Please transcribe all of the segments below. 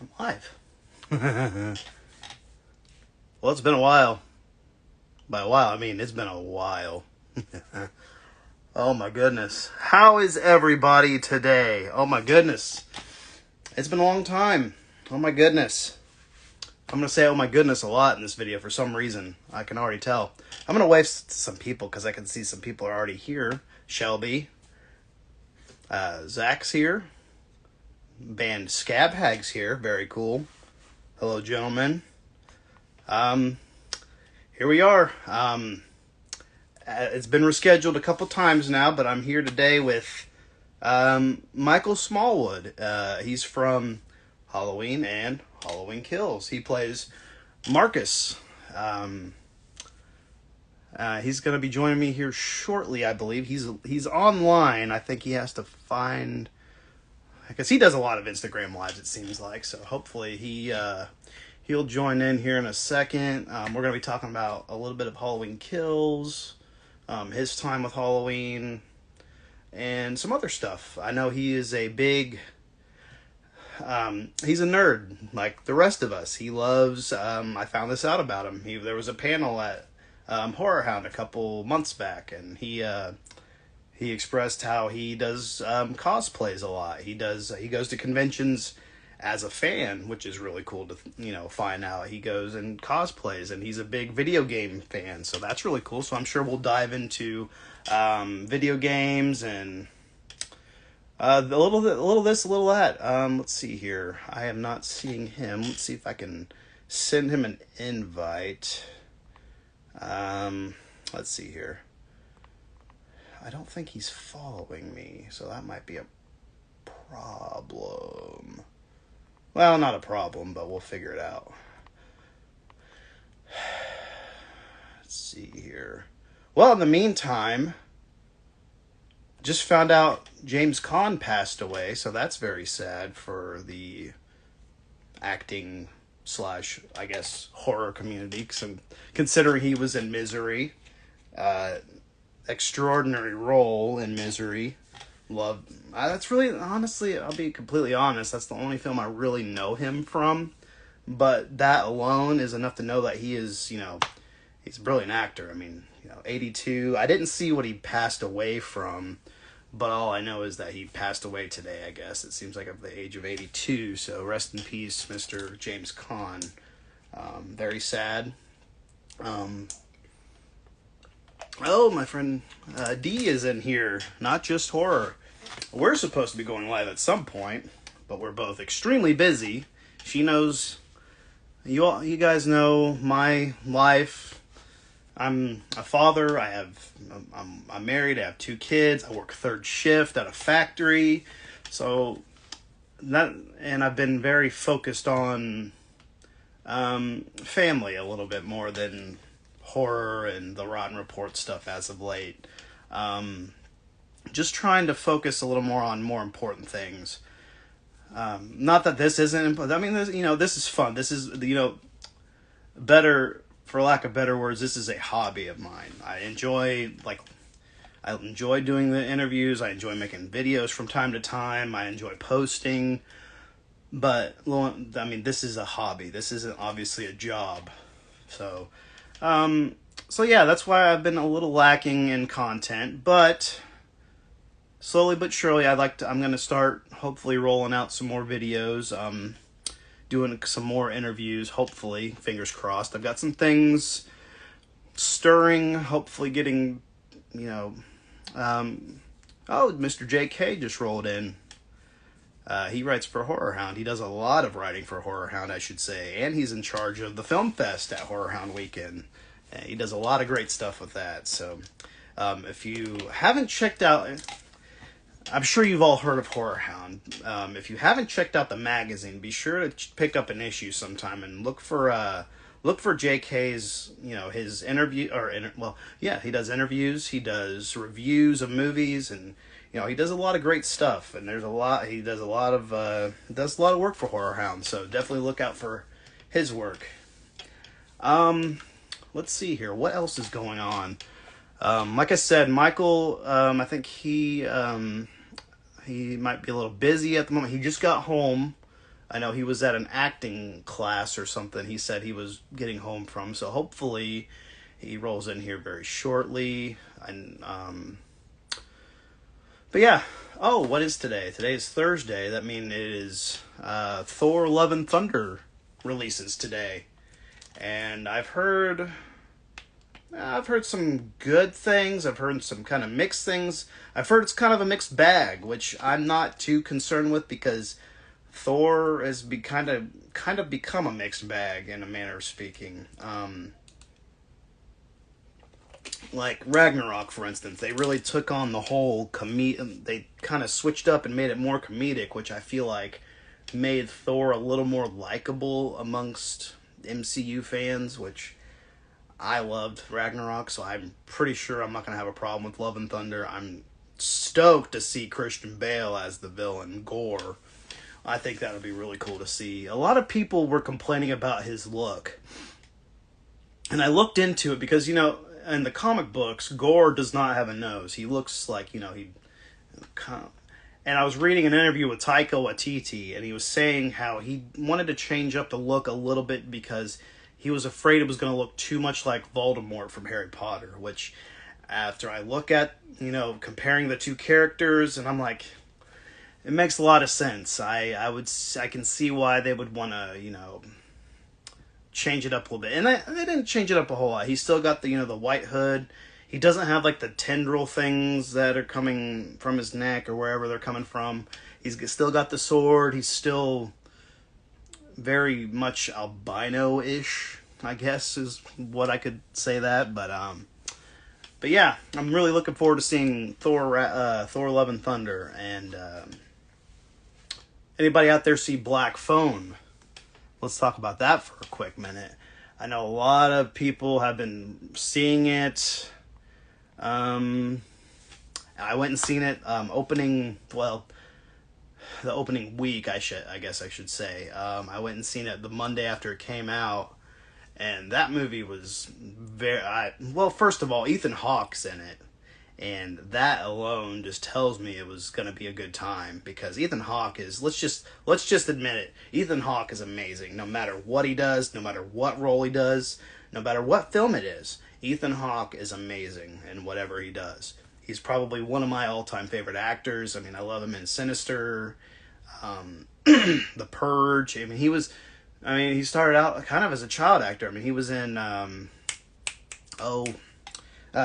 I'm live. Well, it's been a while. By a while, I mean it's been a while. Oh my goodness. How is everybody today? Oh my goodness. It's been a long time. Oh my goodness. I'm going to say oh my goodness a lot in this video for some reason. I can already tell. I'm going to wave to some people because I can see some people are already here. Shelby. Zach's here. Band Scab Hag's here. Very cool. Hello, gentlemen. Here we are. It's been rescheduled a couple times now, but I'm here today with Michael Smallwood. He's from Halloween and Halloween Kills. He plays Marcus. He's going to be joining me here shortly, I believe. He's online. I think he has to find... because he does a lot of Instagram lives, it seems like. So hopefully he'll join in here in a second. We're going to be talking about a little bit of Halloween Kills, his time with Halloween, and some other stuff. I know he is a big... he's a nerd, like the rest of us. He loves... I found this out about him. There was a panel at Horror Hound a couple months back, and he expressed how he does cosplays a lot. He goes to conventions as a fan, which is really cool to find out. He goes and cosplays, and he's a big video game fan, so that's really cool. So I'm sure we'll dive into video games and a little this, a little that. Let's see here. I am not seeing him. Let's see if I can send him an invite. Let's see here. I don't think he's following me, so that might be a problem. Well, not a problem, but we'll figure it out. Let's see here. Well, in the meantime, just found out James Caan passed away, so that's very sad for the acting / I guess horror community, considering he was in Misery. Extraordinary role in Misery. That's really, honestly, I'll be completely honest, that's the only film I really know him from, but that alone is enough to know that he is, he's a brilliant actor. I mean, 82, I didn't see what he passed away from, but all I know is that he passed away today, I guess. It seems like at the age of 82, so rest in peace, Mr. James Caan. Very sad. Oh, my friend D is in here. Not just horror. We're supposed to be going live at some point, but we're both extremely busy. She knows, you guys know my life. I'm a father. I'm married. I have 2 kids. I work third shift at a factory. So and I've been very focused on family a little bit more than horror and the Rotten Report stuff as of late. Just trying to focus a little more on more important things. Not that this isn't, I mean, this is fun. This is, better, for lack of better words, this is a hobby of mine. I enjoy doing the interviews. I enjoy making videos from time to time. I enjoy posting. But, I mean, this is a hobby. This isn't obviously a job. So yeah, that's why I've been a little lacking in content, but slowly but surely I'm going to start hopefully rolling out some more videos, doing some more interviews, hopefully, fingers crossed. I've got some things stirring, hopefully getting, oh, Mr. JK just rolled in. He writes for Horror Hound. He does a lot of writing for Horror Hound, I should say, and he's in charge of the Film Fest at Horror Hound Weekend. He does a lot of great stuff with that. So, if you haven't checked out, I'm sure you've all heard of Horror Hound. If you haven't checked out the magazine, be sure to pick up an issue sometime and look for JK's, his interview, he does interviews, he does reviews of movies, and he does a lot of great stuff, and he does a lot of work for Horror Hound, so definitely look out for his work. Let's see here, what else is going on? Like I said, Michael, I think he might be a little busy at the moment. He just got home I know he was at an acting class or something he said he was getting home from, so hopefully he rolls in here very shortly. And but yeah. Oh, what is today? Today is Thursday. That means it is Thor: Love and Thunder releases today. And I've heard some good things. I've heard some kind of mixed things. I've heard it's kind of a mixed bag, which I'm not too concerned with because Thor has kind of become a mixed bag in a manner of speaking. Like Ragnarok, for instance, they really took on the whole they kind of switched up and made it more comedic, which I feel like made Thor a little more likable amongst MCU fans, which I loved Ragnarok, so I'm pretty sure I'm not going to have a problem with Love and Thunder. I'm stoked to see Christian Bale as the villain, Gore. I think that would be really cool to see. A lot of people were complaining about his look. And I looked into it because, in the comic books, Gore does not have a nose. He looks like, he kind of... And I was reading an interview with Taika Waititi, and he was saying how he wanted to change up the look a little bit because he was afraid it was going to look too much like Voldemort from Harry Potter, which after I look at, comparing the two characters, and I'm like, it makes a lot of sense. I can see why they would want to, change it up a little bit. And they didn't change it up a whole lot. He's still got the, the white hood. He doesn't have like the tendril things that are coming from his neck or wherever they're coming from. He's still got the sword. He's still very much albino-ish, I guess is what I could say that. But yeah, I'm really looking forward to seeing Thor: Love and Thunder. And anybody out there see Black Phone? Let's talk about that for a quick minute. I know a lot of people have been seeing it. I went and seen it the opening week, I guess I should say. I went and seen it the Monday after it came out, and that movie was first of all, Ethan Hawke's in it, and that alone just tells me it was going to be a good time, because Ethan Hawke is, let's just admit it, Ethan Hawke is amazing. No matter what he does, no matter what role he does, no matter what film it is, Ethan Hawke is amazing in whatever he does. He's probably one of my all-time favorite actors. I mean, I love him in Sinister, The Purge. He started out kind of as a child actor. I mean, he was in,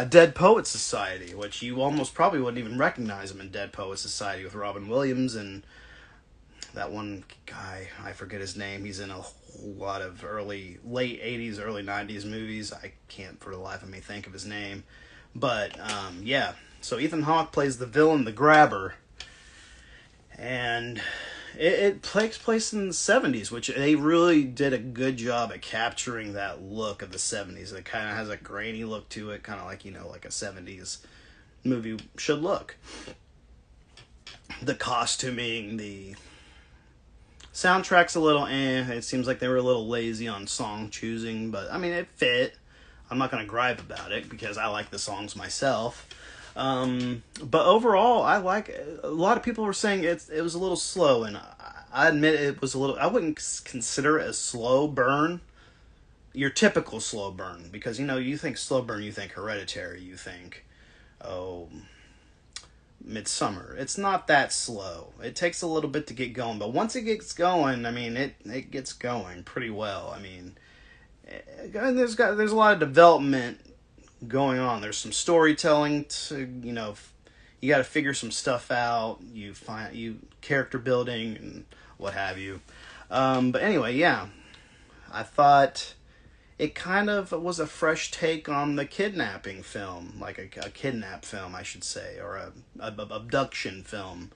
Dead Poets Society, which you almost probably wouldn't even recognize him in Dead Poets Society with Robin Williams and that one guy, I forget his name. He's in a whole lot of late 80s, early 90s movies. I can't for the life of me think of his name. But, yeah. So Ethan Hawke plays the villain, the Grabber. And it takes place in the 70s, which they really did a good job at capturing that look of the 70s. It kind of has a grainy look to it, kind of like, like a 70s movie should look. The costuming, the soundtrack's a little It seems like they were a little lazy on song choosing, but, it fit. I'm not going to gripe about it because I like the songs myself. But overall, a lot of people were saying it was a little slow, and I admit it was a little, I wouldn't consider it a slow burn, your typical slow burn, because, you think slow burn, you think Hereditary, you think, Midsummer. It's not that slow. It takes a little bit to get going, but once it gets going, it gets going pretty well. There's a lot of development going on. There's some storytelling to, you got to figure some stuff out. You character building and what have you. But anyway, yeah, I thought it kind of was a fresh take on the kidnapping film, like a kidnap film, I should say, or a abduction film.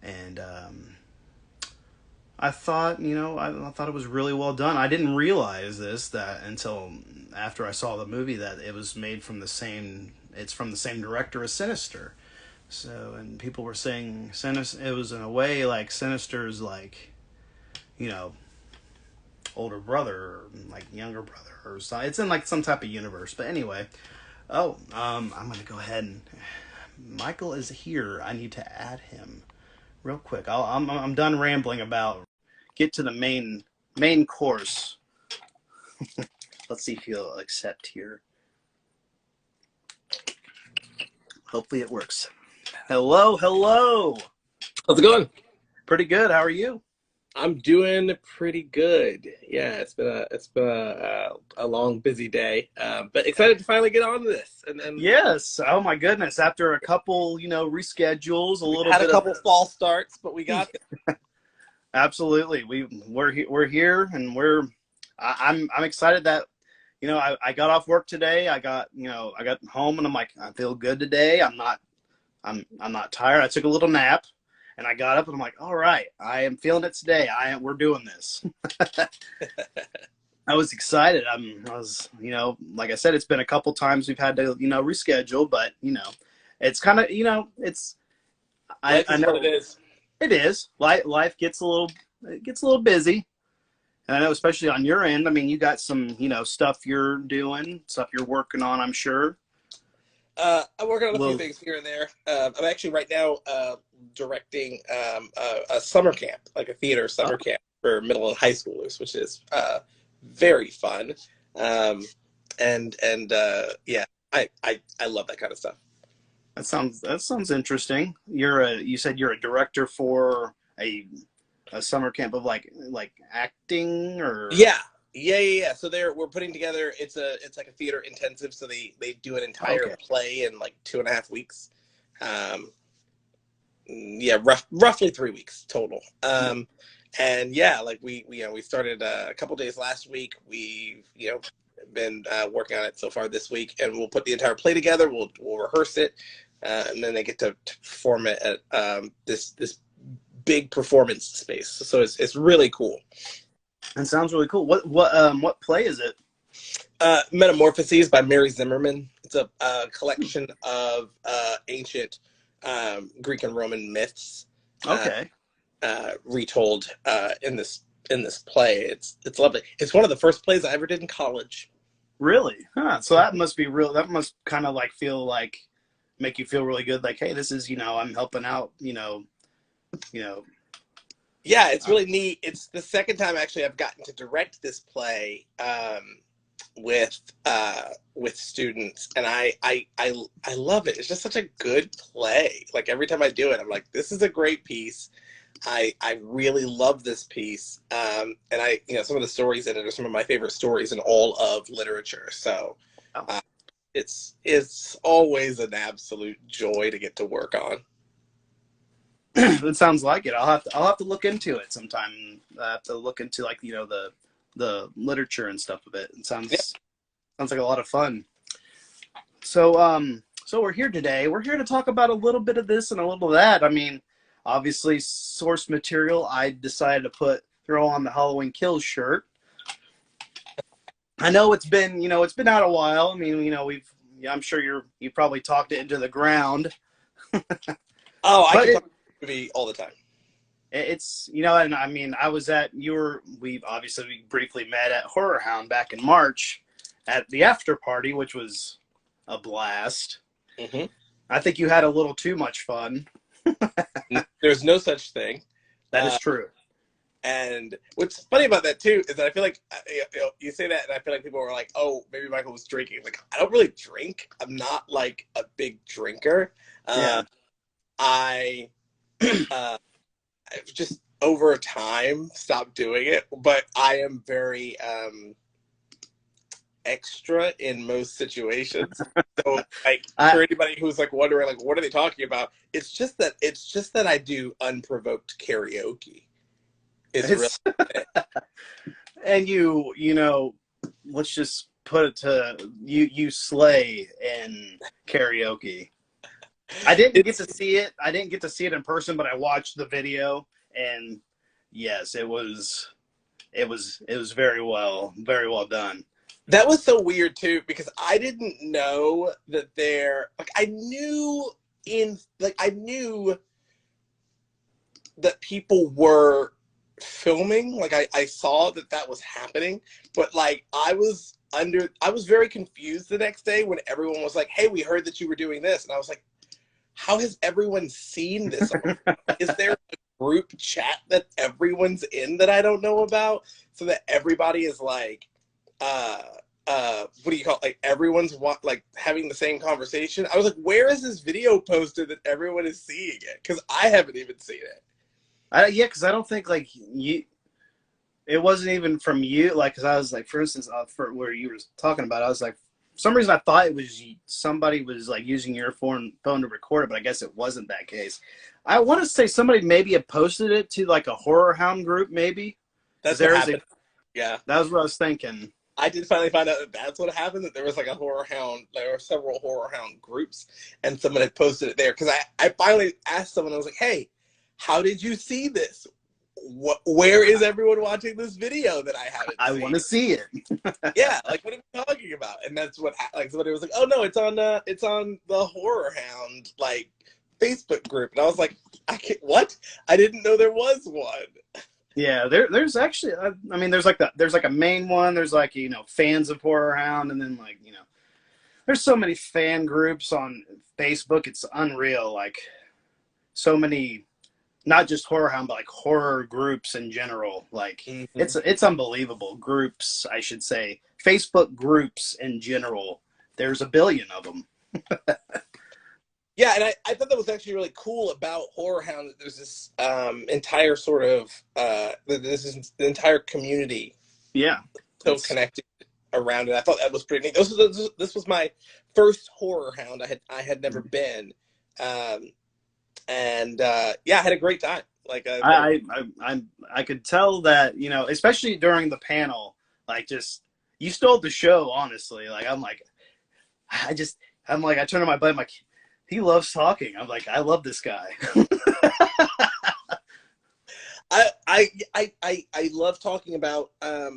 And I thought, I thought it was really well done. I didn't realize that until after I saw the movie, that it was made from it's from the same director as Sinister. So, and people were saying it was in a way like Sinister's older brother, or like younger brother, or something. It's in like some type of universe. But anyway, I'm going to go ahead and, Michael is here. I need to add him real quick. I'm done rambling about get to the main course. Let's see if he'll accept here. Hopefully it works. Hello, hello. How's it going? Pretty good. How are you? I'm doing pretty good. Yeah, it's been a long, busy day, but excited to finally get on to this. And Yes. Oh my goodness. After a couple, reschedules, a we little had a bit of couple false starts, but we got absolutely. We're here, and I'm excited that I got off work today. I got home, and I'm like, I feel good today. I'm not tired. I took a little nap, and I got up, and I'm like, all right, I am feeling it today. We're doing this. I was excited. I was, like I said, it's been a couple times we've had to, reschedule, but it's kind of, it's, life I is what know it is. it is. Life gets a little busy, and I know especially on your end. I mean, you got some, stuff you're doing, stuff you're working on. I'm sure. I'm working on a few Well, things here and there. I'm actually right now directing a summer camp, like a theater summer camp for middle and high schoolers, which is very fun. Um, yeah, I love that kind of stuff. that sounds interesting. You said you're a director for a summer camp of like acting or Yeah. So we're putting together. It's like a theater intensive. So they do an entire okay. play in like 2.5 weeks. Um, yeah, roughly 3 weeks total. And yeah, like we started a couple days last week. We've been working on it so far this week, and we'll put the entire play together. We'll rehearse it, and then they get to perform it at this big performance space. So it's really cool. That sounds really cool. What play is it? Metamorphoses by Mary Zimmerman. It's a collection of ancient Greek and Roman myths Okay. retold in this play. It's lovely. It's one of the first plays I ever did in college. Really? Huh. So that must be real. That must kind of make you feel really good. Like, hey, this is, I'm helping out, you know, Yeah, it's really neat. It's the second time actually I've gotten to direct this play with students, and I love it. It's just such a good play. Like every time I do it, I'm like, this is a great piece. I really love this piece, and some of the stories in it are some of my favorite stories in all of literature. So oh, uh, it's always an absolute joy to get to work on. it sounds like it. I'll have to look into it sometime. I have to look into the literature and stuff of it. It sounds like a lot of fun. So we're here today. We're here to talk about a little bit of this and a little of that. I mean, obviously, source material. I decided to throw on the Halloween Kills shirt. I know it's been out a while. I mean, I'm sure you probably talked it into the ground. Oh, I But can talk to me all the time. it's and I mean, we obviously briefly met at Horror Hound back in March at the after party, which was a blast. Hmm. I think you had a little too much fun. There's no such thing. That is true. And what's funny about that too is that I feel like you say that, and I feel like people were like, "Oh, maybe Michael was drinking." Like, I don't really drink. I'm not like a big drinker. Yeah. I I've just over time stopped doing it, but I am very extra in most situations. So, like, for anybody who's like wondering, like, what are they talking about? It's just that I do unprovoked karaoke. Is really it. And let's just put it to you slay in karaoke. I didn't get to see it. I didn't get to see it in person, but I watched the video, and yes, it was very well done. That was so weird too, because I didn't know that I knew that people were filming. Like I saw that was happening, but like I was very confused the next day when everyone was like, "Hey, we heard that you were doing this," and I was like, how has everyone seen this? Is there a group chat that everyone's in that I don't know about, so that everybody is like, what do you call it? Like everyone's like having the same conversation. I was like, where is this video posted that everyone is seeing it? Because I haven't even seen it. Yeah, because I don't think like you. It wasn't even from you, like, because I was like, for instance, for where you were talking about, I was like, for some reason I thought it was somebody was like using your phone to record it, but I guess it wasn't that case. I want to say somebody maybe had posted it to like a horror hound group, maybe. That's what happened. Yeah, that was what I was thinking. I did finally find out that that's what happened. That there was like a horror hound. There were several horror hound groups, and someone had posted it there. Because I finally asked someone. I was like, "Hey, how did you see this? Where is everyone watching this video that I haven't I want to see it." Yeah, like what are we talking about? And that's what like somebody was like, "Oh no, it's on the Horror Hound like Facebook group." And I was like, what? I didn't know there was one. Yeah, there's actually I mean there's like a main one, there's like, you know, fans of Horror Hound, and then like, you know, there's so many fan groups on Facebook, it's unreal. Like so many, not just Horror Hound, but like horror groups in general. Like it's unbelievable. Groups, I should say, Facebook groups in general. There's a billion of them. Yeah, and I thought that was actually really cool about Horror Hound, that there's this entire sort of this is the entire community. Yeah, so connected around it. I thought that was pretty neat. This was my first Horror Hound. I had never been. And yeah, I had a great time. Like I could tell that, you know, especially during the panel, like just you stole the show, honestly. Like I turn to my buddy, I'm like, he loves talking. I'm like, I love this guy. I love talking about I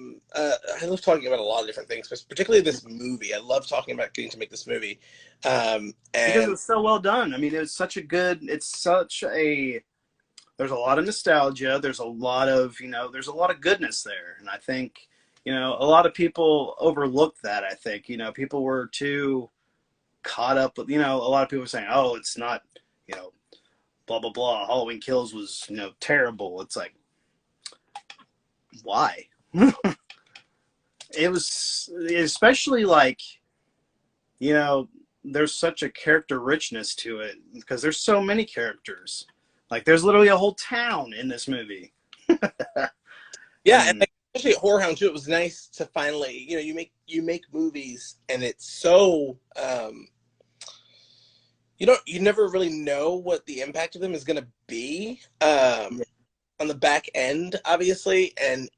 love talking about a lot of different things, but particularly this movie. I love talking about getting to make this movie. And because it's so well done. I mean, there's a lot of nostalgia. There's a lot of, you know, there's a lot of goodness there. And I think, you know, a lot of people overlooked that. I think, you know, people were too caught up with, you know, a lot of people were saying, oh, it's not, you know, blah, blah, blah. Halloween Kills was, you know, terrible. It's like, why? It was, especially like, you know, there's such a character richness to it because there's so many characters. Like there's literally a whole town in this movie. Yeah, and especially at Horror Hound too, it was nice to finally, you know, you make movies and it's so you never really know what the impact of them is going to be on the back end, obviously, and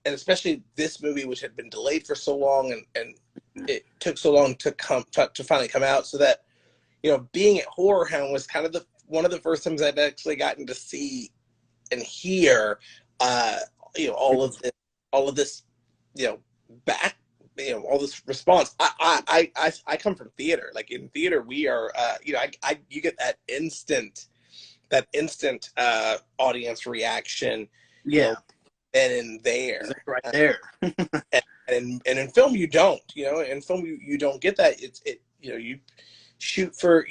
especially this movie, which had been delayed for so long, and it took so long to finally come out, so that, you know, being at Horror Hound was kind of one of the first times I'd actually gotten to see and hear, you know, all of this, you know, all this response. I come from theater. Like in theater, we are, you know, you get that instant audience reaction. Yeah. You know, and in there, right there. and in film you don't. You know, in film you don't get that. You know, you shoot for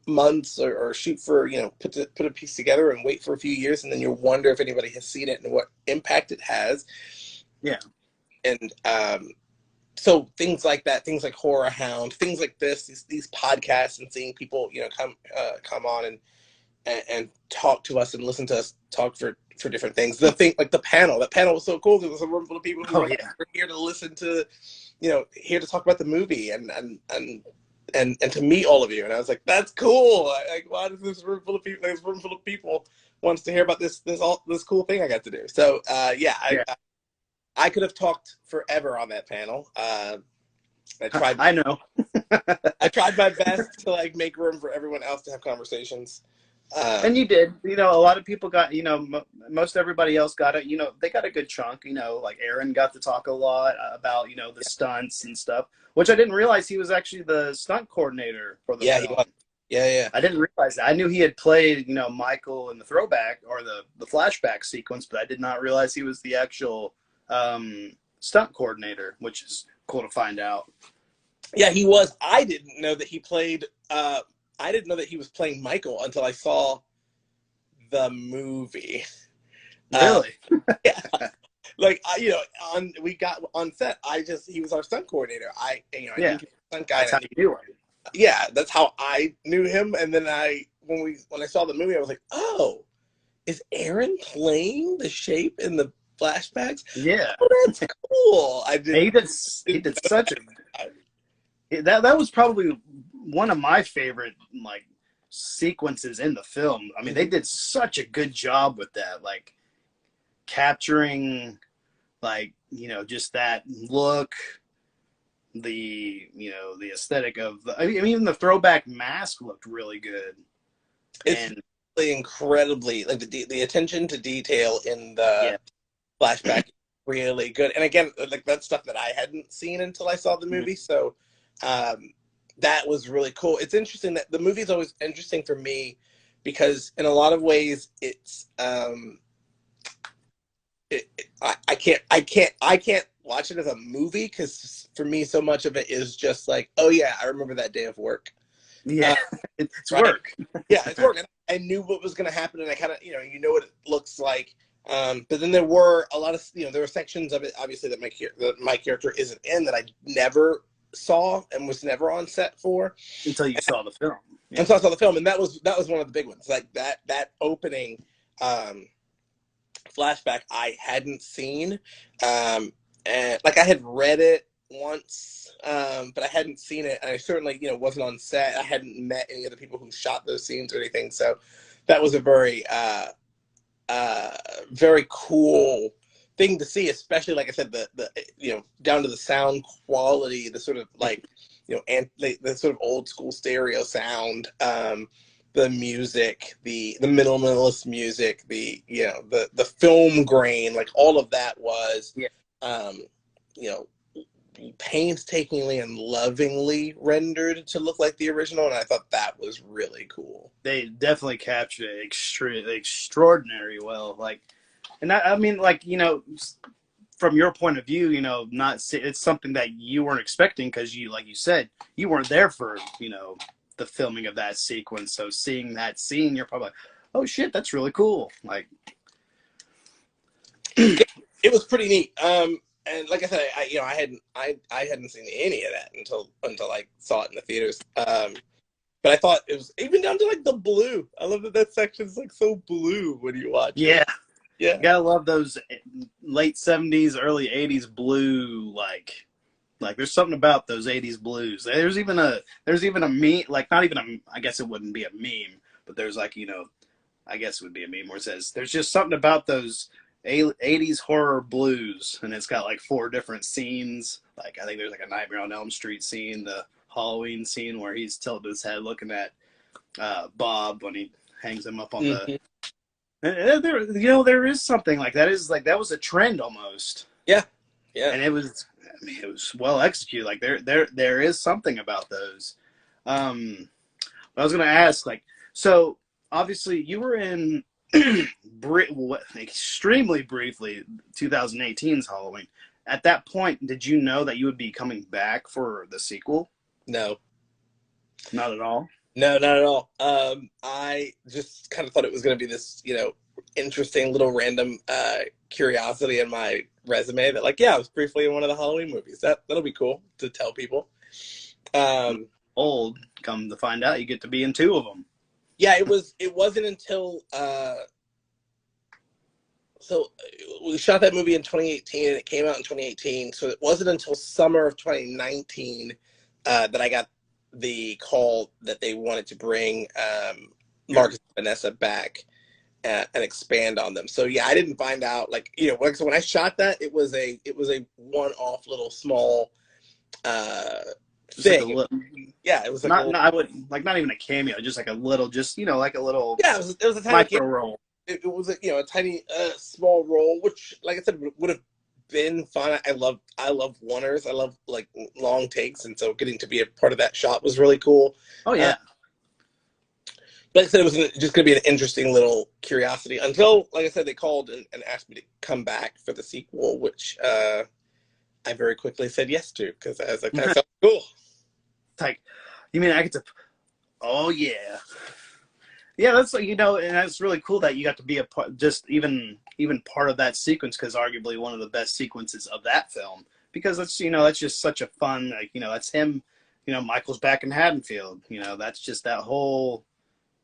months or shoot for, you know, put a piece together and wait for a few years, and then you wonder if anybody has seen it and what impact it has. Yeah. And so things like that, things like Horror Hound, things like these podcasts, and seeing people, you know, come on and talk to us and listen to us talk for different things. The thing, like that panel was so cool. There was a room full of people who were here to listen to, you know, here to talk about the movie and to meet all of you. And I was like, that's cool. Like, why does this room full of people wants to hear about this cool thing I got to do? So I could have talked forever on that panel. I tried. I know. I tried my best to like make room for everyone else to have conversations. And you did. You know, a lot of people got, you know, most everybody else got it. You know, they got a good chunk. You know, like Aaron got to talk a lot about, you know, the stunts and stuff, which I didn't realize he was actually the stunt coordinator for the film. He was. Yeah. I didn't realize that. I knew he had played, you know, Michael in the throwback or the flashback sequence, but I did not realize he was the actual stunt coordinator, which is cool to find out. Yeah, he was. I didn't know that he played. I didn't know that he was playing Michael until I saw the movie. Really? Yeah. Like, we got on set. He was our stunt coordinator. I knew he was a stunt guy. That's how you do it. Yeah, that's how I knew him. And then when I saw the movie, I was like, oh, is Aaron playing the shape in the flashbacks? Yeah. Oh, that's cool. He did such that was probably one of my favorite like sequences in the film. I mean, they did such a good job with that, like capturing, like, just that look, the aesthetic of the. I mean, even the throwback mask looked really good. It's really incredibly, like, the attention to detail in the flashback is really good. And again, like, that's stuff that I hadn't seen until I saw the movie. So that was really cool. It's interesting that the movie is always interesting for me because in a lot of ways it's I can't watch it as a movie because for me so much of it is just like, oh yeah, I remember that day of work. Yeah, it's right? work. Yeah, it's work. And I knew what was going to happen, and I kind of what it looks like. But then there were a lot of there were sections of it obviously that my character isn't in that I never saw and was never on set for until you saw the film. Yeah. Until I saw the film, and that was one of the big ones. Like that opening flashback I hadn't seen, and like I had read it once, but I hadn't seen it, and I certainly wasn't on set. I hadn't met any of the people who shot those scenes or anything, so that was a very very cool thing to see, especially like I said, the down to the sound quality, the sort of like and the sort of old school stereo sound, the music, the minimalist music, the film grain, like all of that was painstakingly and lovingly rendered to look like the original, and I thought that was really cool. They definitely captured it extraordinary well. Like, and I mean, like, from your point of view, it's something that you weren't expecting because like you said, you weren't there for the filming of that sequence. So seeing that scene, you're probably like, oh shit, that's really cool. Like, it was pretty neat. And like I said, I hadn't seen any of that until I saw it in the theaters. But I thought it was even down to like the blue. I love that section's like so blue when you watch it. Yeah. You gotta love those late 70s, early 80s blue, like there's something about those 80s blues. There's even a meme, like not even I guess it wouldn't be a meme, but there's like, I guess it would be a meme where it says there's just something about those 80s horror blues, and it's got like 4 different scenes. Like I think there's like a Nightmare on Elm Street scene, the Halloween scene where he's tilted his head looking at Bob when he hangs him up on the. There is something like that. That was a trend almost. Yeah. And it was well executed. Like there is something about those. I was gonna ask, like, so obviously you were in extremely briefly 2018's Halloween. At that point, did you know that you would be coming back for the sequel? No. Not at all? No, not at all. I just kind of thought it was going to be this, interesting little random curiosity in my resume that, like, I was briefly in one of the Halloween movies. That'll be cool to tell people. Come to find out, you get to be in 2 of them. Yeah, it wasn't until so we shot that movie in 2018 and it came out in 2018. So it wasn't until summer of 2019 that I got the call that they wanted to bring Marcus and Vanessa back and expand on them. So yeah, I didn't find out so when I shot that, it was a one-off little small thing. Like it was like I would like not even a cameo, just like a little, like a little. Yeah, it was a tiny micro role. It was a tiny small role, which, like I said, would have been fun. I love oneers. I love like long takes, and so getting to be a part of that shot was really cool. Oh yeah. Like I said, it was just going to be an interesting little curiosity until, like I said, they called and asked me to come back for the sequel, which I very quickly said yes to because I was like, that sounds cool. It's like, you mean I get to? Oh yeah. Yeah, that's you know, and that's really cool that you got to be a part, just even part of that sequence, because arguably one of the best sequences of that film, because that's you know that's just such a fun like you know that's him, you know Michael's back in Haddonfield, you know that's just that whole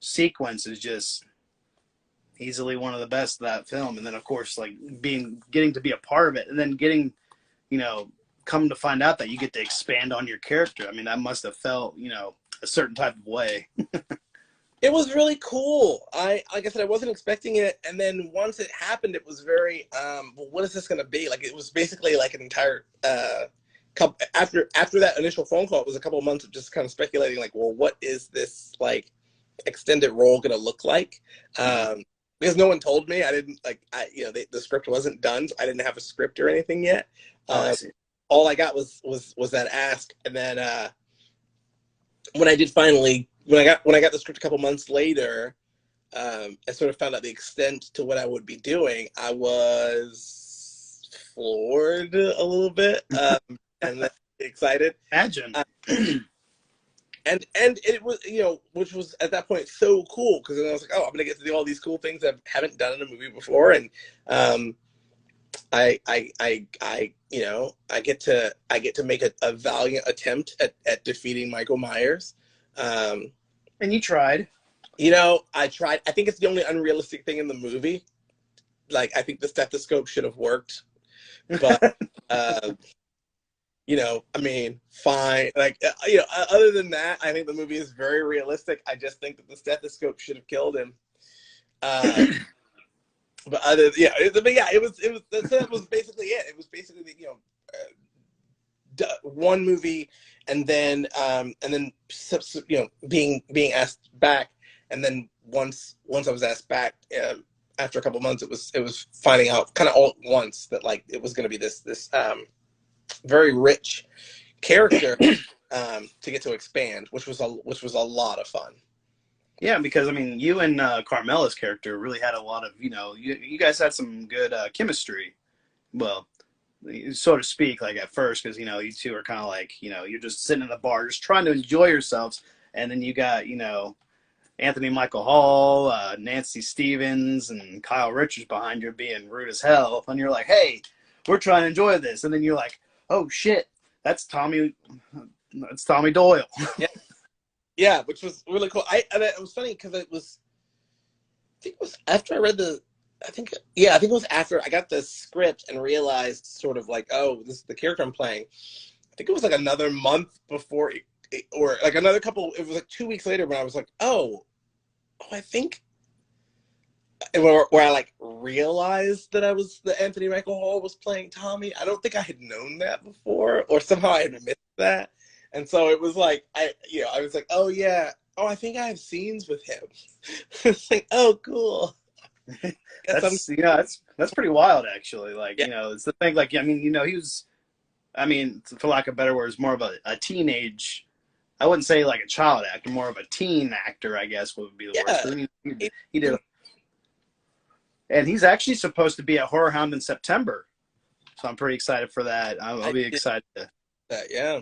sequence is just easily one of the best of that film, and then of course like getting to be a part of it, and then getting you know come to find out that you get to expand on your character. I mean that must have felt you know a certain type of way. It was really cool. Like I said, I wasn't expecting it, and then once it happened, it was very well, what is this going to be? Like it was basically like an entire couple after that initial phone call. It was a couple of months of just kind of speculating, like, well, what is this like extended role going to look like? Because no one told me. I didn't like you know the script wasn't done. So I didn't have a script or anything yet. Oh, I see. All I got was that ask, and then when I did finally when I got the script a couple months later, I sort of found out the extent to what I would be doing. I was floored a little bit, and then excited. Imagine. And it was you know which was at that point so cool because then I was like, oh, I'm gonna get to do all these cool things I haven't done in a movie before, and I you know I get to make a valiant attempt at defeating Michael Myers. And you tried. You know, I tried. I think it's the only unrealistic thing in the movie. Like, I think the stethoscope should have worked, but you know, I mean, fine. Like, you know, other than that, I think the movie is very realistic. I just think that the stethoscope should have killed him. But yeah, it was that was basically it. It was basically the, you know, one movie, and then you know being asked back, and then once I was asked back after a couple of months, it was finding out kind of all at once that like it was going to be this very rich character to get to expand, which was a lot of fun. Yeah, because I mean, you and Carmela's character really had a lot of, you know, you guys had some good chemistry. Well, so to speak, like at first, because you know, you two are kind of like, you know, you're just sitting in the bar, just trying to enjoy yourselves, and then you got, you know, Anthony Michael Hall, Nancy Stevens, and Kyle Richards behind you being rude as hell, and you're like, hey, we're trying to enjoy this, and then you're like, oh shit, that's Tommy Doyle. Yeah. Yeah, which was really cool. It was funny because it was, I think it was after I read I think it was after I got the script and realized sort of like, oh, this is the character I'm playing. I think it was like another month before, or like another couple, it was like 2 weeks later when I was like, oh, I think, where I like realized that Anthony Michael Hall was playing Tommy. I don't think I had known that before, or somehow I had missed that. And so it was like, I was like, oh yeah, I think I have scenes with him. It's like, oh, cool. That's pretty wild, actually. Like, yeah. You know, it's the thing, like, I mean, you know, he was, I mean, for lack of better words, more of a teenage, I wouldn't say like a child actor, more of a teen actor, I guess would be the word. So he did, and he's actually supposed to be at Horror Hound in September. So I'm pretty excited for that. I'll be excited. Yeah.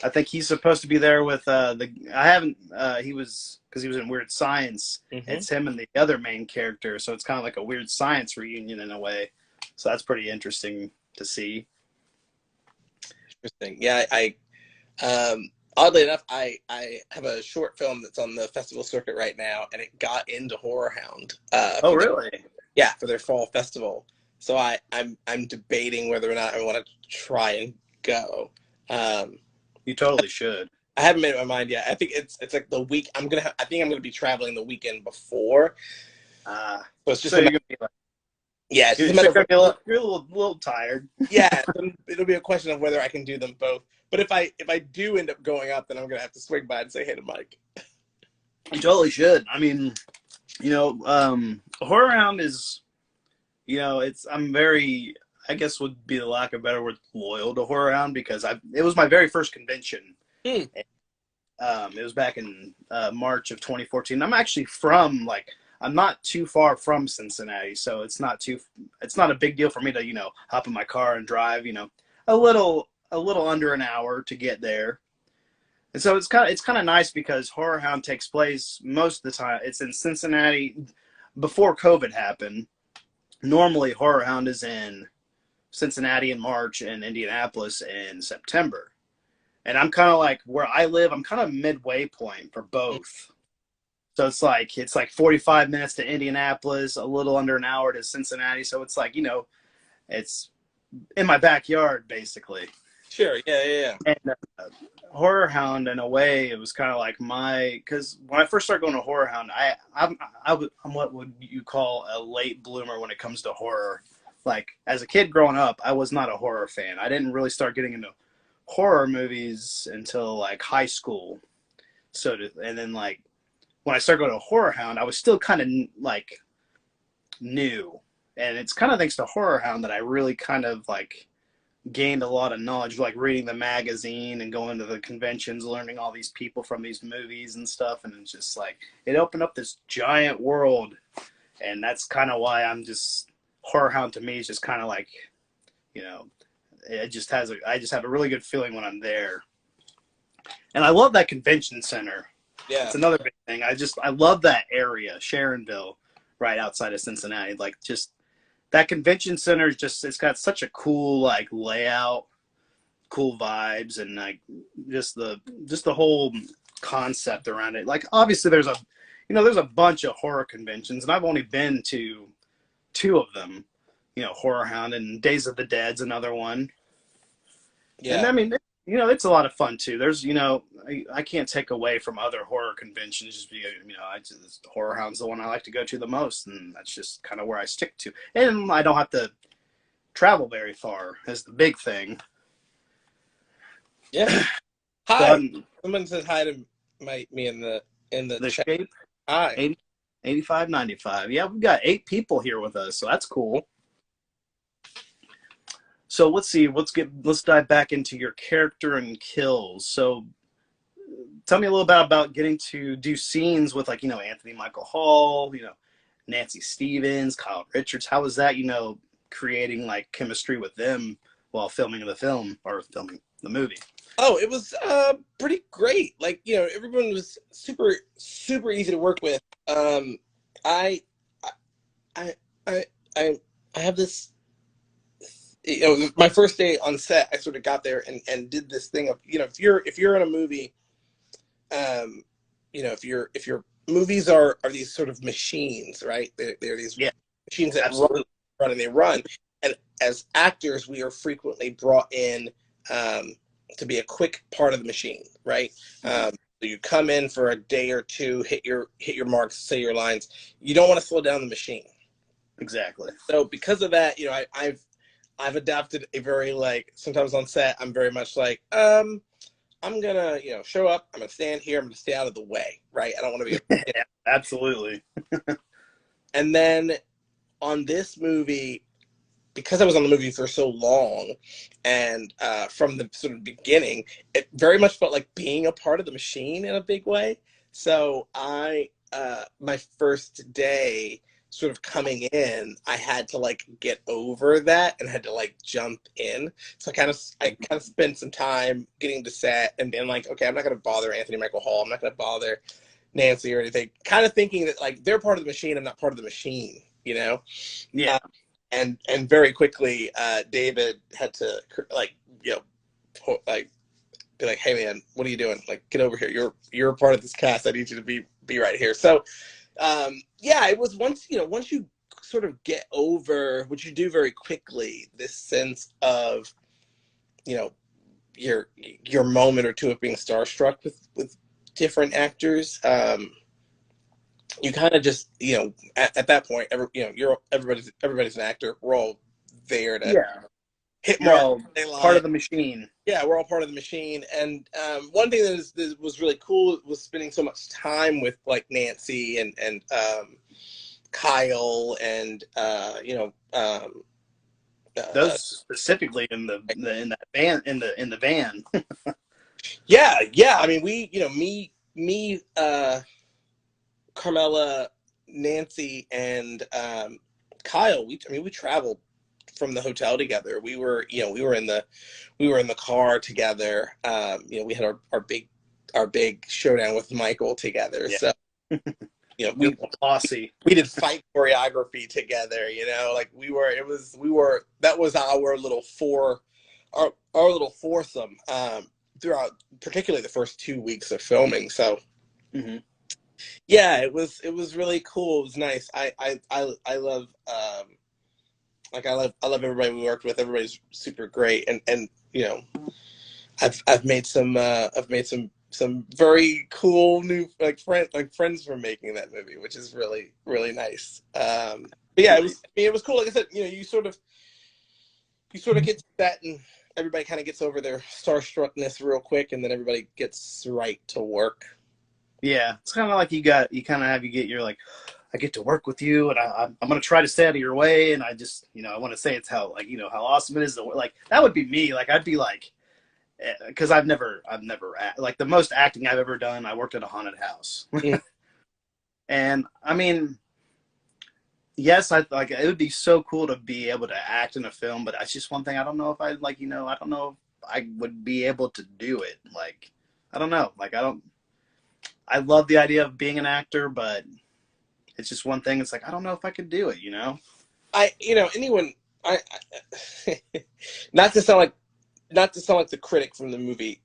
I think he's supposed to be there with he was in Weird Science. Mm-hmm. It's him and the other main character, so it's kind of like a Weird Science reunion in a way. So that's pretty interesting to see. Interesting. Yeah, I oddly enough, I have a short film that's on the festival circuit right now, and it got into Horror Hound. Oh, really? For their fall festival. So I'm debating whether or not I want to try and go. You totally should. I haven't made up my mind yet. I think it's like the week I think I'm gonna be traveling the weekend before. So it's just you're gonna be like, yeah, you're a little tired. Yeah, it'll be a question of whether I can do them both. But if I do end up going up, then I'm gonna have to swing by and say hey to Mike. You totally should. I mean, you know, Horror Hound is, you know, I'm very, I guess would be the lack of better word, loyal to Horror Hound, because it was my very first convention. It was back in March of 2014. I'm actually from I'm not too far from Cincinnati, so it's not a big deal for me to, you know, hop in my car and drive, you know, a little under an hour to get there. And so it's kind of nice because Horror Hound takes place most of the time. It's in Cincinnati before COVID happened. Normally, Horror Hound is in Cincinnati in March and Indianapolis in September. And I'm kind of like where I live. I'm kind of midway point for both. So it's like 45 minutes to Indianapolis, a little under an hour to Cincinnati. So it's like it's in my backyard basically. Sure. Yeah. Yeah. And Horror Hound, in a way, it was kind of like because when I first started going to Horror Hound, I'm what would you call a late bloomer when it comes to horror. Like as a kid growing up, I was not a horror fan. I didn't really start getting into horror movies until like high school. And then like when I started going to Horror Hound, I was still kind of like new, and it's kind of thanks to Horror Hound that I really kind of like gained a lot of knowledge, like reading the magazine and going to the conventions, learning all these people from these movies and stuff. And it's just like, it opened up this giant world. And that's kind of why Horror Hound to me is just kind of like, you know, I just have a really good feeling when I'm there. And I love that convention center. Yeah. It's another big thing. I love that area, Sharonville, right outside of Cincinnati. Like just, that convention center is it's got such a cool like layout, cool vibes, and like just the whole concept around it. Like obviously there's a bunch of horror conventions, and I've only been to two of them. Horror Hound and Days of the Dead's another one. Yeah. And I mean, it's a lot of fun too. There's, I can't take away from other horror conventions just because, Horror Hound's the one I like to go to the most, and that's just kind of where I stick to. And I don't have to travel very far is the big thing. Yeah. Hi. Someone says hi to me in the chat. Shape. Hi. 80, 85, 95. Yeah, we've got 8 people here with us, so that's cool. So let's see. Let's dive back into your character and kills. So tell me a little bit about getting to do scenes with Anthony Michael Hall, Nancy Stevens, Kyle Richards. How was that, creating like chemistry with them while filming the film or filming the movie? Oh, it was pretty great. Like, everyone was super, super easy to work with. I have this, my first day on set, I sort of got there and did this thing of, if you're in a movie, if your movies are these sort of machines, right? They're these machines that run and they run. And as actors, we are frequently brought in to be a quick part of the machine, right? So you come in for a day or two, hit your marks, say your lines. You don't want to slow down the machine. Exactly. So because of that, I've adopted a very sometimes on set, I'm very much like, I'm gonna, show up. I'm gonna stand here. I'm gonna stay out of the way, right? I don't want to be. Yeah, absolutely. And then on this movie, because I was on the movie for so long, and from the sort of beginning, it very much felt like being a part of the machine in a big way. So my first day sort of coming in, I had to get over that and had to jump in. So I kind of spent some time getting to set and being like, okay, I'm not going to bother Anthony Michael Hall. I'm not going to bother Nancy or anything. Kind of thinking that they're part of the machine. I'm not part of the machine, Yeah. And very quickly, David had to be like, hey man, what are you doing? Get over here. You're a part of this cast. I need you to be right here. So, it was once you sort of get over, which you do very quickly, this sense of, your moment or two of being starstruck with different actors. You kind of just, at that point, everybody's an actor. We're all there to hit mark. Part of the machine. Yeah, we're all part of the machine. And one thing that was really cool was spending so much time with Nancy and Kyle and those specifically in that van in the van. Yeah. I mean, me, Carmela, Nancy, and Kyle. We traveled from the hotel together. We were in the car together. We had our big our big showdown with Michael together. Yeah. So, you know, Posse. we did fight choreography together, like that was our little our little foursome, throughout particularly the first 2 weeks of filming. So Mm-hmm. yeah, it was really cool. It was nice. I love, I love everybody we worked with. Everybody's super great. And I've made some very cool new friends from making that movie, which is really, really nice. But yeah, it was cool. Like I said, you sort of get to that, and everybody kind of gets over their starstruckness real quick, and then everybody gets right to work. Yeah, it's kind of like you get your like, I get to work with you, and I'm going to try to stay out of your way, and I just, I want to say it's how, like, how awesome it is to, like, that would be me. Like, I'd be like, because I've never like, the most acting I've ever done, I worked at a haunted house. And I mean, yes, I like, it would be so cool to be able to act in a film, but that's just one thing I don't know if I like, I don't know if I would be able to do it. Like, I don't know. Like, I love the idea of being an actor, but it's just one thing. It's like, I don't know if I could do it, anyone, not to sound like the critic from the movie,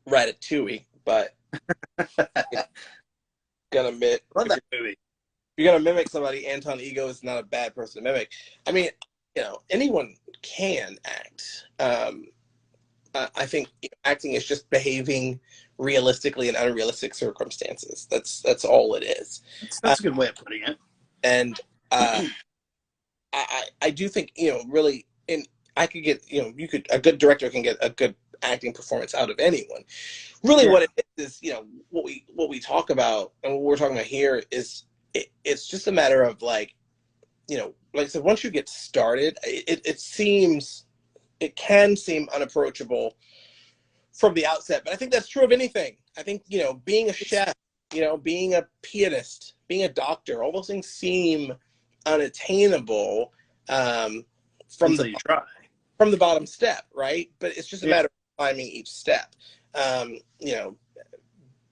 Ratatouille, but gonna admit, love that movie. If you're gonna mimic somebody, Anton Ego is not a bad person to mimic. I mean, anyone can act. I think acting is just behaving realistically in unrealistic circumstances. That's all it is. That's a good way of putting it. And I do think, really, I could get, a good director can get a good acting performance out of anyone. Really, what it is, what we talk about, and what we're talking about here is it's just a matter of, like, like I said, once you get started, it can seem unapproachable from the outset, but I think that's true of anything. I think, being a chef, being a pianist, being a doctor, all those things seem unattainable, from the bottom step, right? But it's just a matter of climbing each step.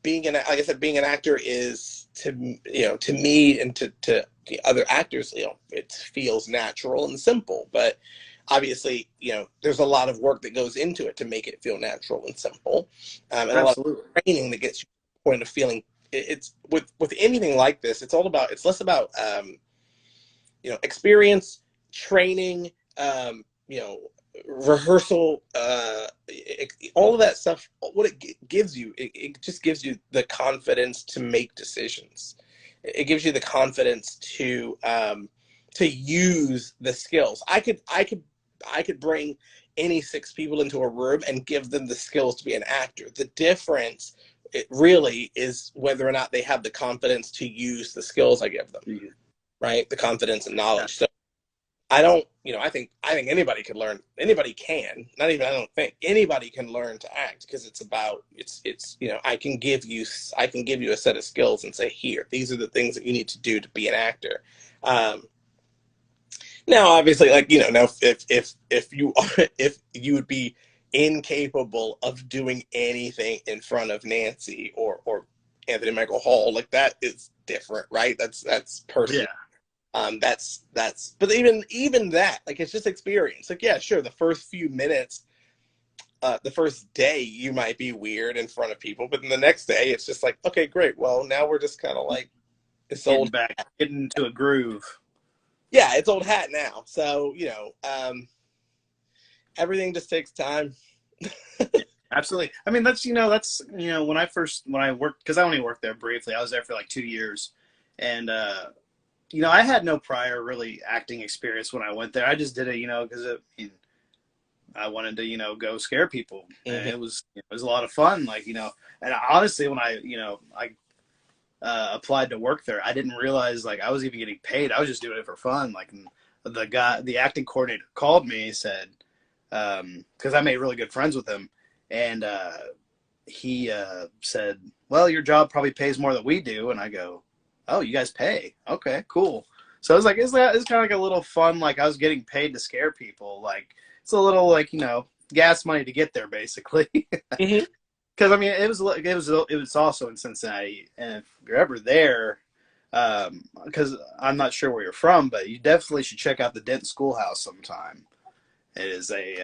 Being like I said, being an actor is to me and to the other actors, it feels natural and simple, but obviously, there's a lot of work that goes into it to make it feel natural and simple, and a lot of training that gets you to the point of feeling. It's with anything like this, it's less about experience, training, rehearsal, all of that stuff. What it gives you, it just gives you the confidence to make decisions. It gives you the confidence to use the skills. I could bring any 6 people into a room and give them the skills to be an actor. The difference, it really is whether or not they have the confidence to use the skills I give them, right? The confidence and knowledge. So I think anybody can learn. Anybody can. Not even I don't think anybody can learn to act, because it's I can give you a set of skills and say, here, these are the things that you need to do to be an actor. Now, obviously, like, now if you would be incapable of doing anything in front of Nancy or Anthony Michael Hall, like, that is different, right? That's personal. But even that, like, it's just experience. Like, yeah, sure, the first few minutes, the first day, you might be weird in front of people, but then the next day, it's just like, okay, great. Well, now we're just kind of like, it's getting into a groove. Yeah, it's old hat now. So, everything just takes time. Absolutely. I mean, that's when I worked, because I only worked there briefly. I was there for like 2 years, and I had no prior really acting experience when I went there. I just did it, because I wanted to, go scare people, and it was a lot of fun. Like, and honestly, when I applied to work there, I didn't realize, like, I was even getting paid. I was just doing it for fun. Like, the acting coordinator called me and said, because I made really good friends with him, and he said, well, your job probably pays more than we do. And I go, oh, you guys pay? Okay, cool. So it's kind of like a little fun. Like, I was getting paid to scare people. Like, it's a little, like, gas money to get there, basically. because I mean, it was also in Cincinnati, and if you're ever there, because I'm not sure where you're from, but you definitely should check out the Dent Schoolhouse sometime. It is a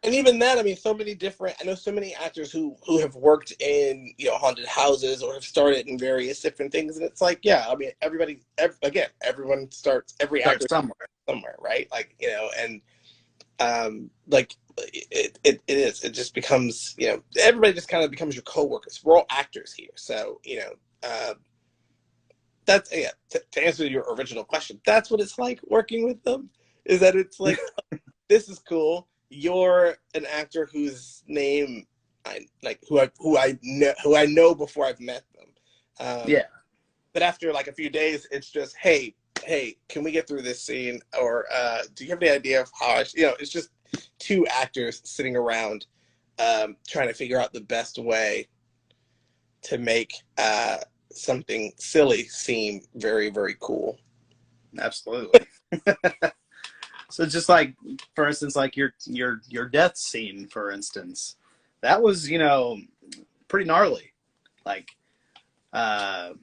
And even then, I mean, so many different. I know so many actors who have worked in haunted houses or have started in various different things, and it's like, yeah, I mean, again, everyone starts. Every start actor somewhere. somewhere, right? Like and like it is. It just becomes everybody just kind of becomes your coworkers. We're all actors here, so that's yeah. To answer your original question, that's what it's like working with them. Is that it's like this is cool. You're an actor whose name I like, who I know before I've met them. Yeah, But after like a few days, it's just, hey, can we get through this scene? Or do you have any idea of how it's just two actors sitting around trying to figure out the best way to make something silly seem very, very cool. absolutely. So just like, for instance, like your death scene, for instance, that was pretty gnarly. Like, uh,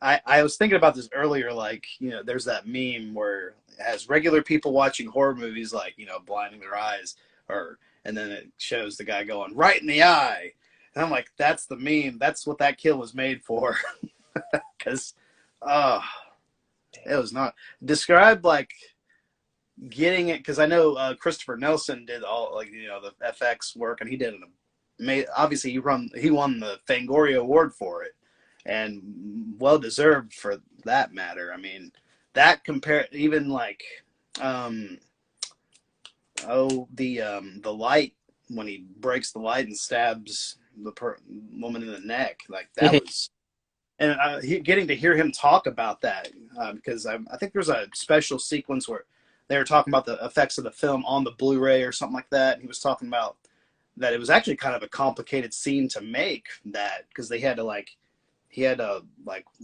I was thinking about this earlier. Like, there's that meme where it has regular people watching horror movies, like blinding their eyes, and then it shows the guy going right in the eye, and I'm like, that's the meme. That's what that kill was made for. Because, oh, it was not described like getting it, because I know Christopher Nelson did all like the FX work, and he did obviously he won the Fangoria Award for it, and well deserved for that matter. I mean, that compare even like the light, when he breaks the light and stabs the woman in the neck, like that was. And getting to hear him talk about that, because I think there's a special sequence where they were talking about the effects of the film on the Blu-ray or something like that. And he was talking about that it was actually kind of a complicated scene to make, that because he had to like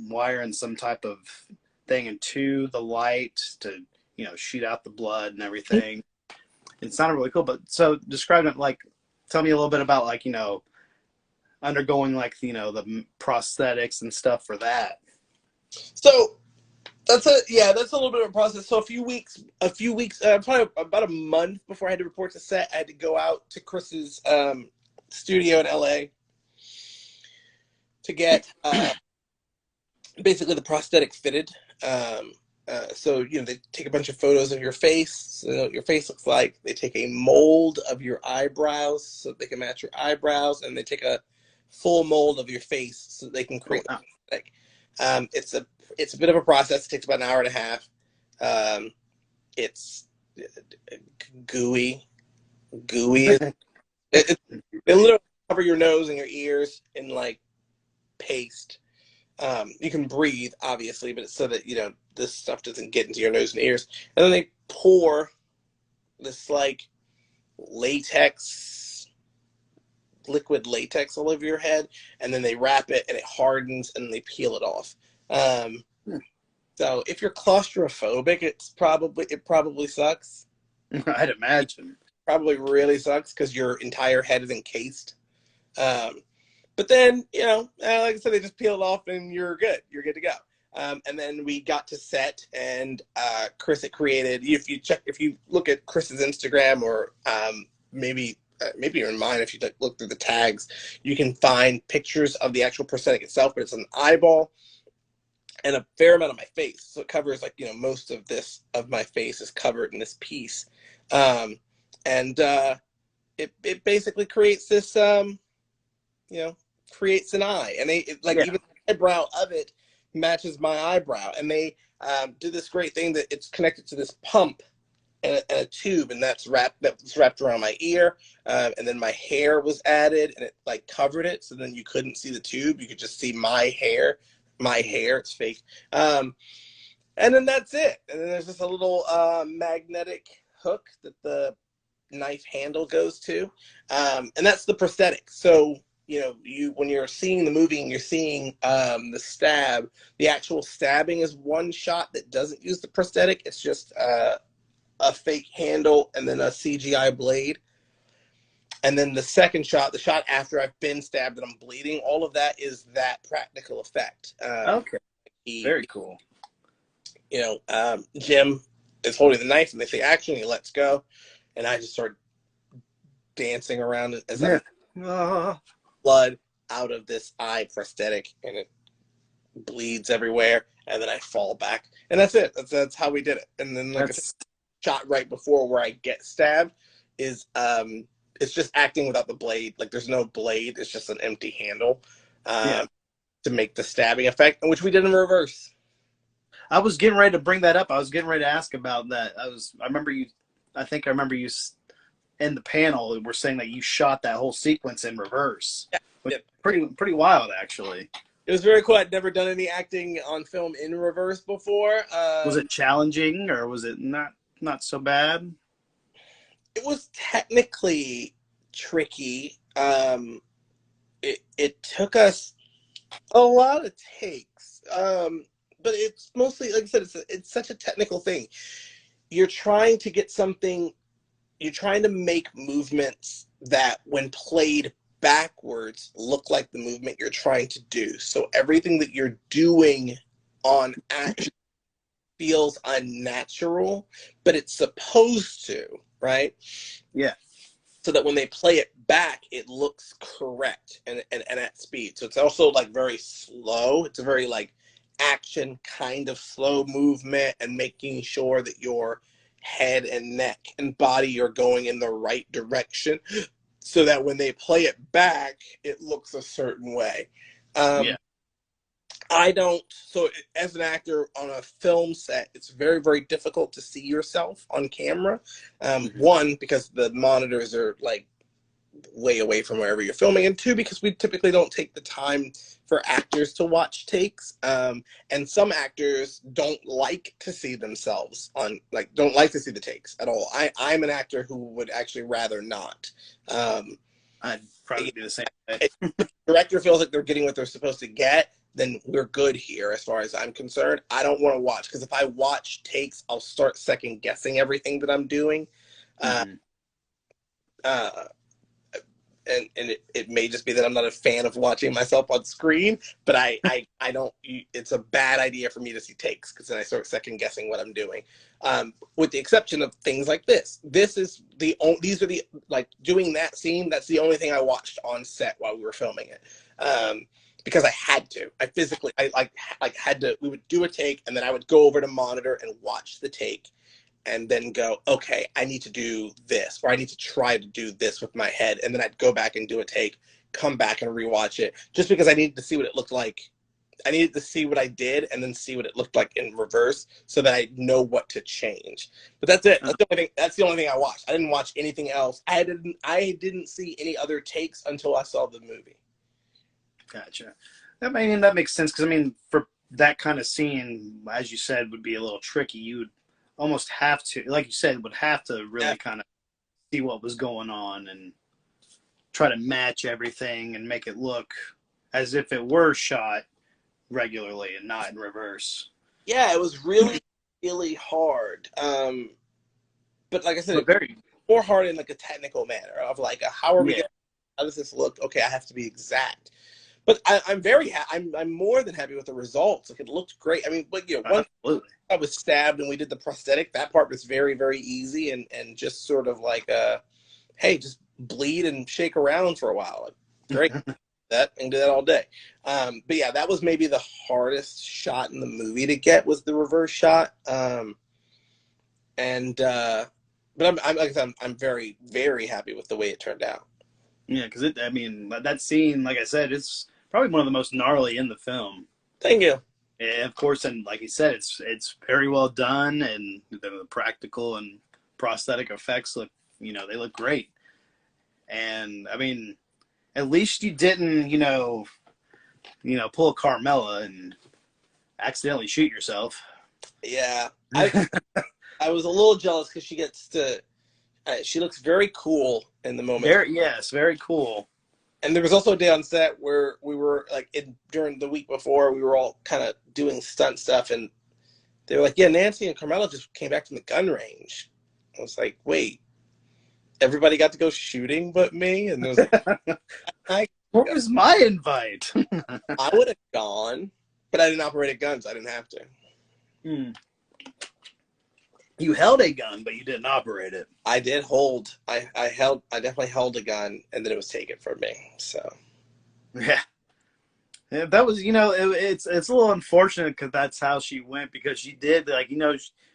wire in some type of thing into the light to shoot out the blood and everything. It sounded really cool. But so describe it, like, tell me a little bit about like undergoing like the prosthetics and stuff for that. So that's a little bit of a process. So a few weeks, probably about a month before I had to report to set, I had to go out to Chris's studio in LA to get basically the prosthetic fitted. So they take a bunch of photos of your face, so what your face looks like. They take a mold of your eyebrows so they can match your eyebrows, and they take a full mold of your face so they can create the prosthetic. It's a bit of a process. It takes about an hour and a half. It's gooey. They literally cover your nose and your ears in like paste. You can breathe, obviously, but it's so that this stuff doesn't get into your nose and ears. And then they pour this like liquid latex all over your head, and then they wrap it, and it hardens, and they peel it off. So if you're claustrophobic, it probably sucks. I'd imagine. Probably really sucks because your entire head is encased. But then, like I said, they just peel it off and you're good. You're good to go. And then we got to set, and Chris had created. If you look at Chris's Instagram, or maybe even mine, if you look through the tags, you can find pictures of the actual prosthetic itself. But it's an eyeball and a fair amount of my face, so it covers most of my face is covered in this piece, and it basically creates this creates an eye, and even the eyebrow of it matches my eyebrow, and they do this great thing that it's connected to this pump and a tube, and that's wrapped around my ear, and then my hair was added, and it like covered it, so then you couldn't see the tube, you could just see my hair. It's fake, and then that's it. And then there's just a little magnetic hook that the knife handle goes to, and that's the prosthetic. So when you're seeing the movie and you're seeing the stab, the actual stabbing is one shot that doesn't use the prosthetic. It's just a fake handle and then a CGI blade. And then the second shot, the shot after I've been stabbed and I'm bleeding, all of that is that practical effect. Okay. Very cool. Jim is holding the knife and they say action, he lets go. And I just start dancing around as I'm blood out of this eye prosthetic, and it bleeds everywhere. And then I fall back. And that's it. That's how we did it. And then like a shot right before where I get stabbed is it's just acting without the blade. Like there's no blade. It's just an empty handle to make the stabbing effect, which we did in reverse. I was getting ready to bring that up. I was getting ready to ask about that. I remember you in the panel were saying that you shot that whole sequence in reverse. Yeah. Pretty wild, actually. It was very cool. I'd never done any acting on film in reverse before. Was it challenging, or was it not so bad? It was technically tricky. It took us a lot of takes, but it's mostly, like I said, it's such a technical thing. You're trying to get something. You're trying to make movements that, when played backwards, look like the movement you're trying to do. So everything that you're doing on action feels unnatural, but it's supposed to, right? Yeah. So that when they play it back, it looks correct and at speed. So it's also like very slow. It's a very like action kind of slow movement, and making sure that your head and neck and body are going in the right direction, so that when they play it back, it looks a certain way. So as an actor on a film set, it's very, very difficult to see yourself on camera. One, because the monitors are like way away from wherever you're filming, and two, because we typically don't take the time for actors to watch takes. And some actors don't like to see themselves don't like to see the takes at all. I'm an actor who would actually rather not. I'd probably do the same thing. If the director feels like they're getting what they're supposed to get, then we're good here as far as I'm concerned. I don't want to watch, because if I watch takes, I'll start second guessing everything that I'm doing. And it may just be that I'm not a fan of watching myself on screen, but I don't, it's a bad idea for me to see takes, because then I start second guessing what I'm doing. With the exception of things like this. These are the, like, doing that scene, that's the only thing I watched on set while we were filming it. Because I had to. I had to, we would do a take, and then I would go over to monitor and watch the take, and then go, okay, I need to do this, or I need to try to do this with my head. And then I'd go back and do a take, come back and rewatch it, just because I needed to see what it looked like. I needed to see what I did and then see what it looked like in reverse, so that I know what to change. But that's it. That's the only thing I watched. I didn't watch anything else. I didn't see any other takes until I saw the movie. Gotcha. That makes sense, because for that kind of scene, as you said, would be a little tricky. You would almost have to, like you said, would have to really kind of see what was going on and try to match everything and make it look as if it were shot regularly and not in reverse. Yeah, it was really, really hard. But like I said, it's very more hard in like a technical manner of like, how does this look? Okay, I have to be exact. But I'm very I'm more than happy with the results. Like, it looked great. Once I was stabbed and we did the prosthetic, that part was very, very easy and just sort of like, hey, just bleed and shake around for a while. Great. That and do that all day. But yeah, that was maybe the hardest shot in the movie to get, was the reverse shot. But I'm very, very happy with the way it turned out. Yeah, because that scene, like I said, it's probably one of the most gnarly in the film. Thank you. Yeah, of course, and like you said, it's very well done, and the practical and prosthetic effects look, they look great. And at least you didn't, pull a Carmela and accidentally shoot yourself. Yeah, I was a little jealous, because she gets to. She looks very cool in the moment. Very cool. And there was also a day on set where we were during the week before, we were all kind of doing stunt stuff, and they were like, "Yeah, Nancy and Carmela just came back from the gun range." I was like, "Wait, everybody got to go shooting but me, and there was I Where was my invite? I would have gone, but I didn't operate a gun, so I didn't have to. Hmm. You held a gun, but you didn't operate it. I did hold. I definitely held a gun, and then it was taken from me. So Yeah. Yeah, that was, it's a little unfortunate because that's how she went, because she did, like,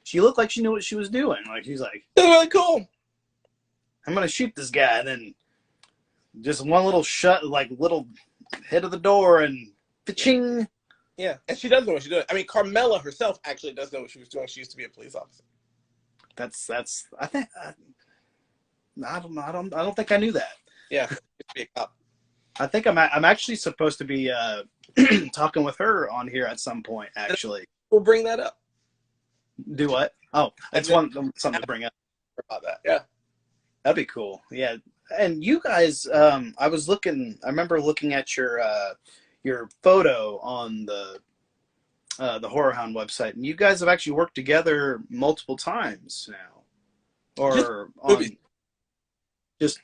she looked like she knew what she was doing. Like, she's like, it was really cool. I'm going to shoot this guy. And then just one little little hit of the door and ka-ching. Yeah, and she does know what she's doing. I mean, Carmela herself actually does know what she was doing. She used to be a police officer. I think, I don't know. I don't think I knew that. Yeah, she used to be a cop. I think I'm actually supposed to be talking with her on here at some point, actually. We'll bring that up. Do what? Oh, that's something to bring up. About that. Yeah. That'd be cool. Yeah. And you guys, I remember looking at your photo on the Horror Hound website, and you guys have actually worked together multiple times now. Or just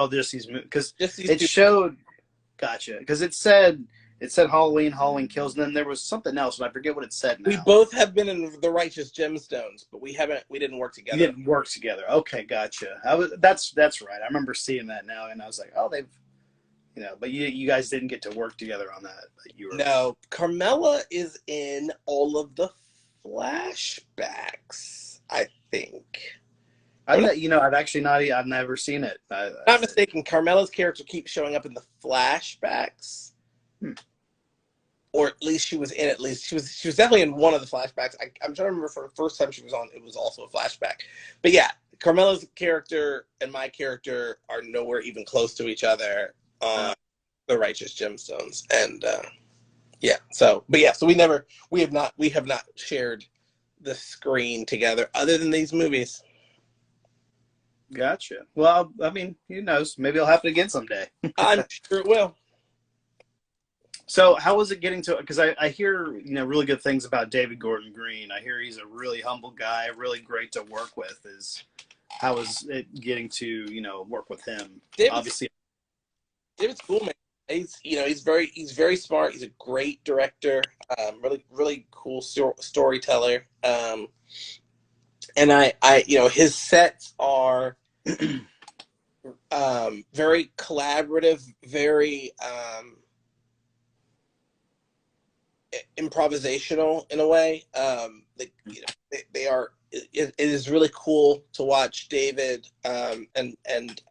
these movies, because it showed. Gotcha. Because it said Halloween Kills, and then there was something else, and I forget what it said now. We both have been in the Righteous Gemstones, but we didn't work together. You didn't work together. Okay, gotcha. That's right. I remember seeing that now, and I was like, oh, they've, but you guys didn't get to work together on that. But you were. No, Carmela is in all of the flashbacks, I think. I've never seen it. Not mistaken, Carmela's character keeps showing up in the flashbacks. Or at least she was in. At least she was definitely in one of the flashbacks. I'm trying to remember, for the first time she was on, it was also a flashback. But yeah, Carmela's character and my character are nowhere even close to each other on the Righteous Gemstones, and So we have not shared the screen together other than these movies. Gotcha. Well, I mean, who knows? Maybe it'll happen again someday. I'm sure it will. So how was it getting to, because I hear, really good things about David Gordon Green. I hear he's a really humble guy, really great to work with. How was it getting to, work with him? Obviously. David's cool, man. He's very smart. He's a great director. Really, really cool storyteller. And his sets are very collaborative, very improvisational in a way. They are. It is really cool to watch David and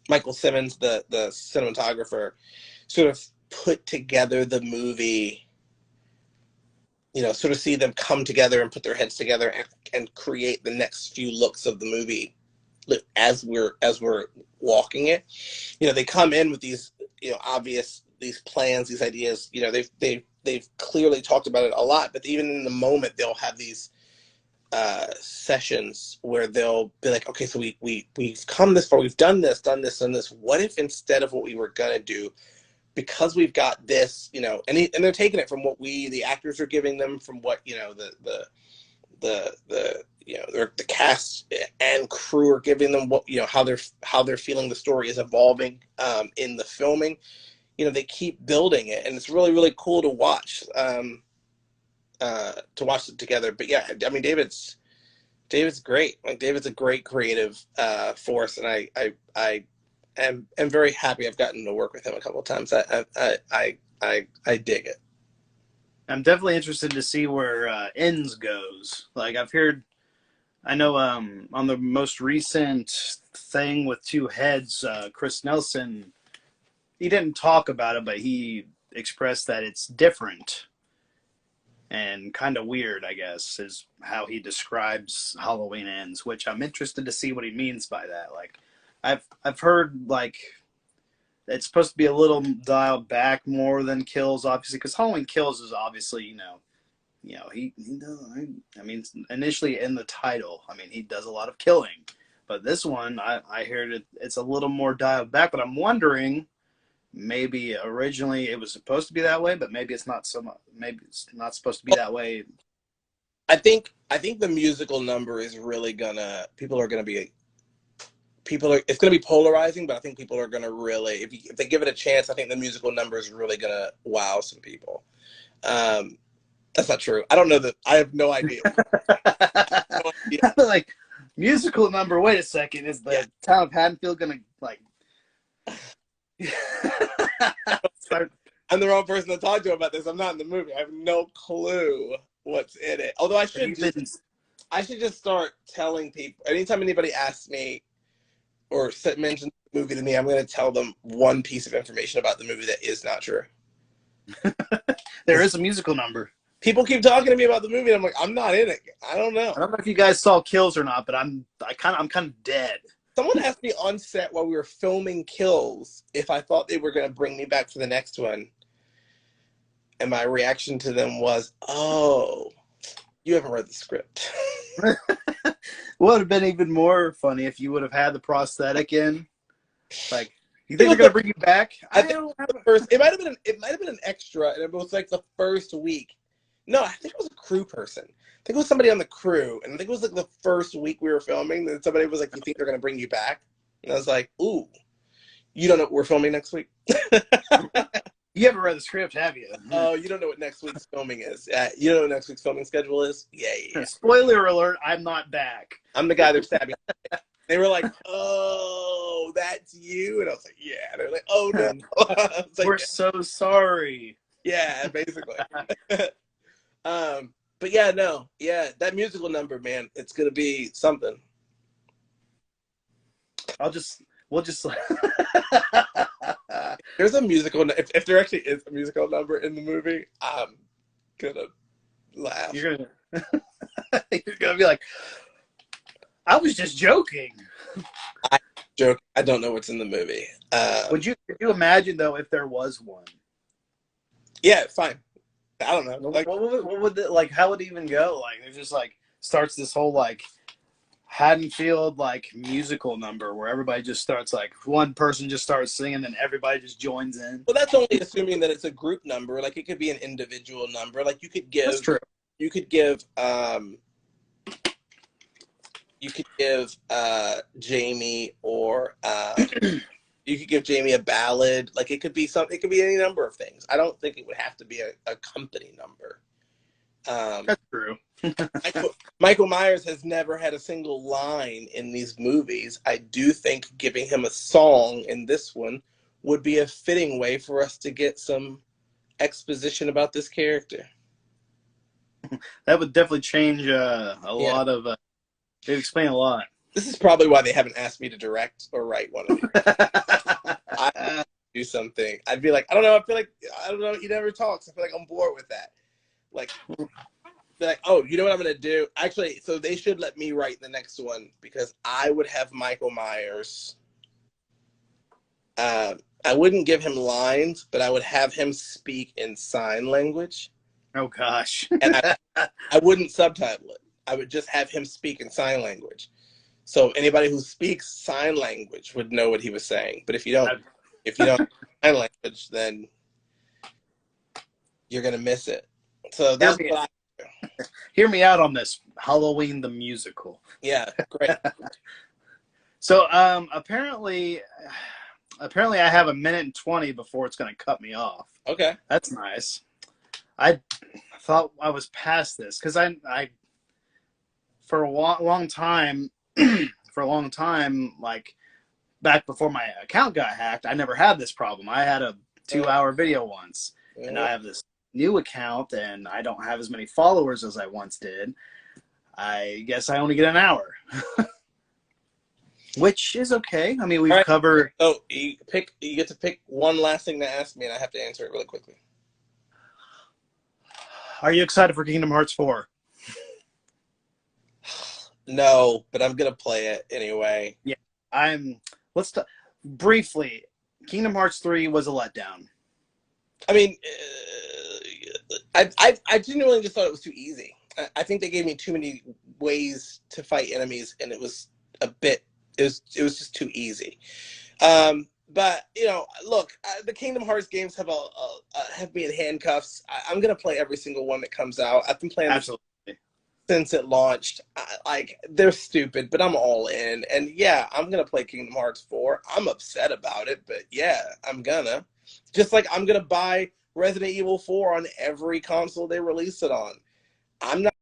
Michael Simmons, the cinematographer, sort of put together the movie. Sort of see them come together and put their heads together and create the next few looks of the movie as we're walking it. They come in with these these plans, these ideas. They've clearly talked about it a lot, but even in the moment they'll have these sessions where they'll be like, okay, so we've come this far, we've done this. What if instead of what we were gonna do, because we've got this, and they're taking it from what the actors are giving them, from what the cast and crew are giving them, what how they're feeling the story is evolving in the filming. They keep building it, and it's really, really cool to watch it together. But yeah, I mean, David's great. Like, David's a great creative force, and I am very happy I've gotten to work with him a couple of times. I dig it. I'm definitely interested to see where Ends goes. Like, I know on the most recent thing with Two Heads, Chris Nelson, he didn't talk about it, but he expressed that it's different and kind of weird, I guess, is how he describes Halloween Ends, which I'm interested to see what he means by that. Like, I've heard, like, it's supposed to be a little dialed back more than Kills, obviously, because Halloween Kills is obviously, he does, I mean, initially in the title, I mean, he does a lot of killing. But this one, I heard it's a little more dialed back, but I'm wondering, maybe originally it was supposed to be that way, but maybe it's not so much. Maybe it's not supposed to be that way. I think the musical number is really people are gonna be it's going to be polarizing, but I think people are going to really, if they give it a chance, I think the musical number is really going to wow some people. That's not true. I don't know that. I have no idea. No idea. Like, musical number. Wait a second. Is the town of Haddonfield gonna like? I'm the wrong person to talk to about this. I'm not in the movie. I have no clue what's in it. Although I should just start telling people. Anytime anybody asks me or mentions the movie to me, I'm going to tell them one piece of information about the movie that is not true. There is a musical number. People keep talking to me about the movie, and I'm like, I'm not in it. I don't know. I don't know if you guys saw Kills or not, but I'm kind of dead. Someone asked me on set while we were filming Kills if I thought they were going to bring me back for the next one. And my reaction to them was, oh, you haven't read the script. Would have been even more funny if you would have had the prosthetic in. Like, you think they're going to bring you back? It might have been an extra, and it was like the first week. No, I think it was a crew person. I think it was somebody on the crew, and I think it was like the first week we were filming. Then somebody was like, "You think they're going to bring you back?" And I was like, "Ooh, you don't know what we're filming next week." You haven't read the script, have you? Oh, you don't know what next week's filming is. You don't know what next week's filming schedule is? Yeah. Spoiler alert, I'm not back. I'm the guy they're stabbing. They were like, oh, that's you? And I was like, yeah. And they were like, oh, no. Like, we're so sorry. Yeah, basically. But yeah, no. Yeah, that musical number, man, it's going to be something. We'll just there's a musical, if there actually is a musical number in the movie, I'm gonna laugh. You're gonna be like, I was just joking. I don't know what's in the movie. Could you imagine though if there was one? Yeah, fine. I don't know. Like, what would like? How would it even go? Like, it just like starts this whole like Haddonfield like musical number where everybody just starts like one person just starts singing and everybody just joins in. Well, that's only assuming that it's a group number. Like, it could be an individual number. Like, you could give. That's true. You could give. Jamie or you could give Jamie a ballad. Like, it could be something. It could be any number of things. I don't think it would have to be a company number. That's true. Michael Myers has never had a single line in these movies. I do think giving him a song in this one would be a fitting way for us to get some exposition about this character. That would definitely change a lot of. It'd explain a lot. This is probably why they haven't asked me to direct or write one of these. I'd do something. I'd be like, I don't know. He never talks. I feel like I'm bored with that. Like, be like, oh, you know what I'm gonna do? Actually, so they should let me write the next one because I would have Michael Myers. I wouldn't give him lines, but I would have him speak in sign language. Oh gosh. And I wouldn't subtitle it. I would just have him speak in sign language. So anybody who speaks sign language would know what he was saying. But if you don't sign language, then you're gonna miss it. So that's what I do. Hear me out on this. Halloween the musical. Yeah, great. So apparently I have 1:20 before it's gonna cut me off. Okay. That's nice. I thought I was past this because I for a long time, like back before my account got hacked, I never had this problem. I had a 2-hour video once, and I have this new account, and I don't have as many followers as I once did. I guess I only get an hour, which is okay. I mean, we've covered. Oh, you get to pick one last thing to ask me, and I have to answer it really quickly. Are you excited for Kingdom Hearts 4? No, but I'm gonna play it anyway. Yeah, let's briefly. Kingdom Hearts 3 was a letdown. I mean, I genuinely just thought it was too easy. I think they gave me too many ways to fight enemies, and it was it was just too easy. But look, the Kingdom Hearts games have me in handcuffs. I'm gonna play every single one that comes out. I've been playing. Absolutely. since it launched. Like, they're stupid, but I'm all in. And yeah, I'm gonna play Kingdom Hearts 4. I'm upset about it, but yeah, I'm gonna. Just like I'm gonna buy Resident Evil 4 on every console they release it on. I'm not